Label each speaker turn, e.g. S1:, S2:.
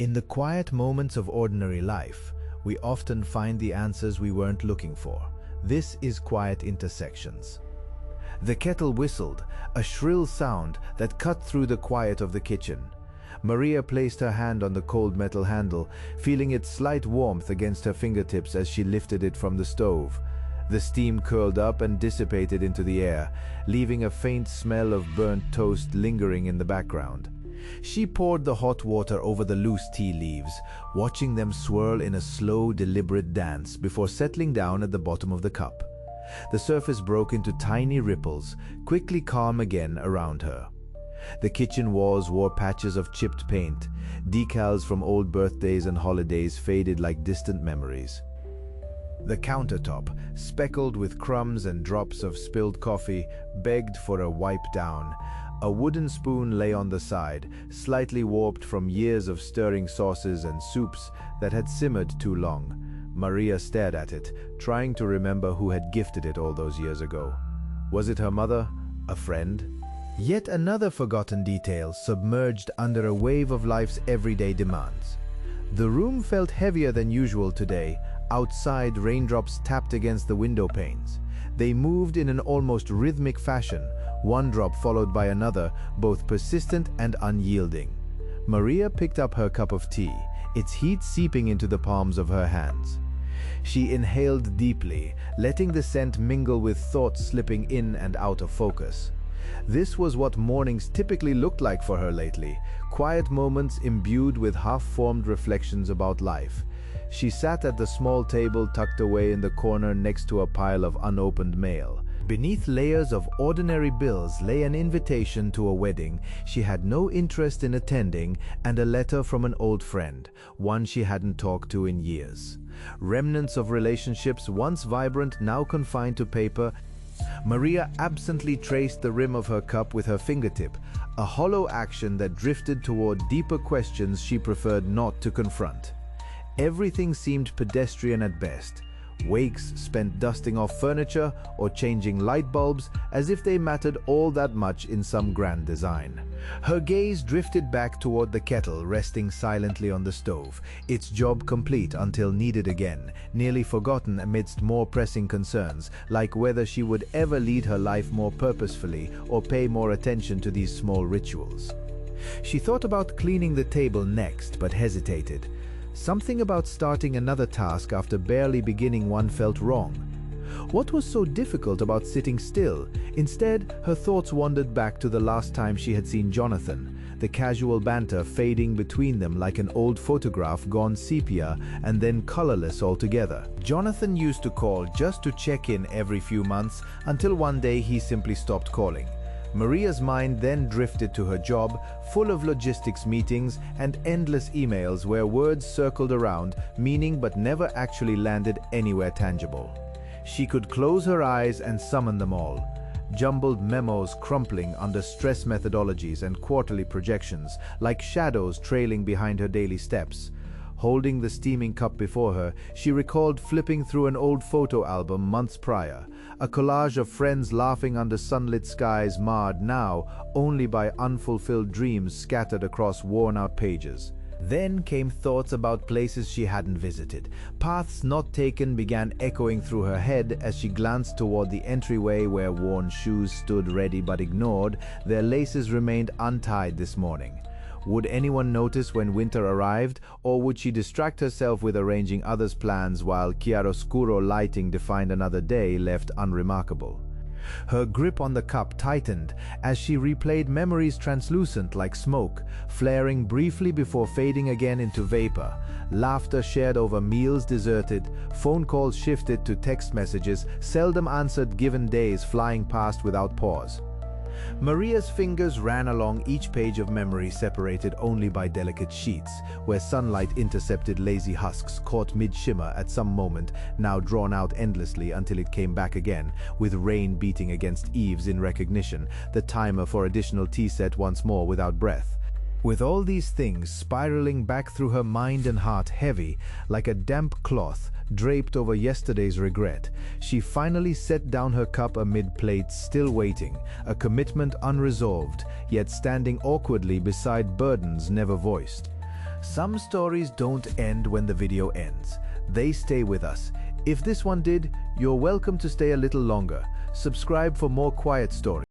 S1: In the quiet moments of ordinary life, we often find the answers we weren't looking for. This is Quiet Intersections. The kettle whistled, a shrill sound that cut through the quiet of the kitchen. Maria placed her hand on the cold metal handle, feeling its slight warmth against her fingertips as she lifted it from the stove. The steam curled up and dissipated into the air, leaving a faint smell of burnt toast lingering in the background. She poured the hot water over the loose tea leaves, watching them swirl in a slow, deliberate dance before settling down at the bottom of the cup. The surface broke into tiny ripples, quickly calm again around her. The kitchen walls wore patches of chipped paint. Decals from old birthdays and holidays faded like distant memories. The countertop, speckled with crumbs and drops of spilled coffee, begged for a wipe down. A wooden spoon lay on the side, slightly warped from years of stirring sauces and soups that had simmered too long. Maria stared at it, trying to remember who had gifted it all those years ago. Was it her mother? A friend? Yet another forgotten detail submerged under a wave of life's everyday demands. The room felt heavier than usual today. Outside, raindrops tapped against the window panes. They moved in an almost rhythmic fashion, one drop followed by another, both persistent and unyielding. Maria picked up her cup of tea, its heat seeping into the palms of her hands. She inhaled deeply, letting the scent mingle with thoughts slipping in and out of focus. This was what mornings typically looked like for her lately, quiet moments imbued with half-formed reflections about life. She sat at the small table tucked away in the corner next to a pile of unopened mail. Beneath layers of ordinary bills lay an invitation to a wedding she had no interest in attending and a letter from an old friend, one she hadn't talked to in years. Remnants of relationships once vibrant, now confined to paper. Maria absently traced the rim of her cup with her fingertip, a hollow action that drifted toward deeper questions she preferred not to confront. Everything seemed pedestrian at best. Wakes spent dusting off furniture or changing light bulbs as if they mattered all that much in some grand design. Her gaze drifted back toward the kettle resting silently on the stove, its job complete until needed again, nearly forgotten amidst more pressing concerns, like whether she would ever lead her life more purposefully or pay more attention to these small rituals. She thought about cleaning the table next, but hesitated. Something about starting another task after barely beginning one felt wrong. What was so difficult about sitting still? Instead, her thoughts wandered back to the last time she had seen Jonathan, the casual banter fading between them like an old photograph gone sepia and then colorless altogether. Jonathan used to call just to check in every few months until one day he simply stopped calling. Maria's mind then drifted to her job, full of logistics meetings and endless emails where words circled around, meaning but never actually landed anywhere tangible. She could close her eyes and summon them all. Jumbled memos crumpling under stress methodologies and quarterly projections, like shadows trailing behind her daily steps. Holding the steaming cup before her, she recalled flipping through an old photo album months prior, a collage of friends laughing under sunlit skies marred now only by unfulfilled dreams scattered across worn-out pages. Then came thoughts about places she hadn't visited. Paths not taken began echoing through her head as she glanced toward the entryway where worn shoes stood ready but ignored. Their laces remained untied this morning. Would anyone notice when winter arrived, or would she distract herself with arranging others' plans while chiaroscuro lighting defined another day left unremarkable? Her grip on the cup tightened as she replayed memories translucent like smoke, flaring briefly before fading again into vapor. Laughter shared over meals deserted, phone calls shifted to text messages, seldom answered given days flying past without pause. Maria's fingers ran along each page of memory separated only by delicate sheets, where sunlight intercepted lazy husks caught mid-shimmer at some moment, now drawn out endlessly until it came back again, with rain beating against eaves in recognition, the timer for additional tea set once more without breath. With all these things spiraling back through her mind and heart heavy, like a damp cloth draped over yesterday's regret, she finally set down her cup amid plates still waiting, a commitment unresolved, yet standing awkwardly beside burdens never voiced. Some stories don't end when the video ends. They stay with us. If this one did, you're welcome to stay a little longer. Subscribe for more quiet stories.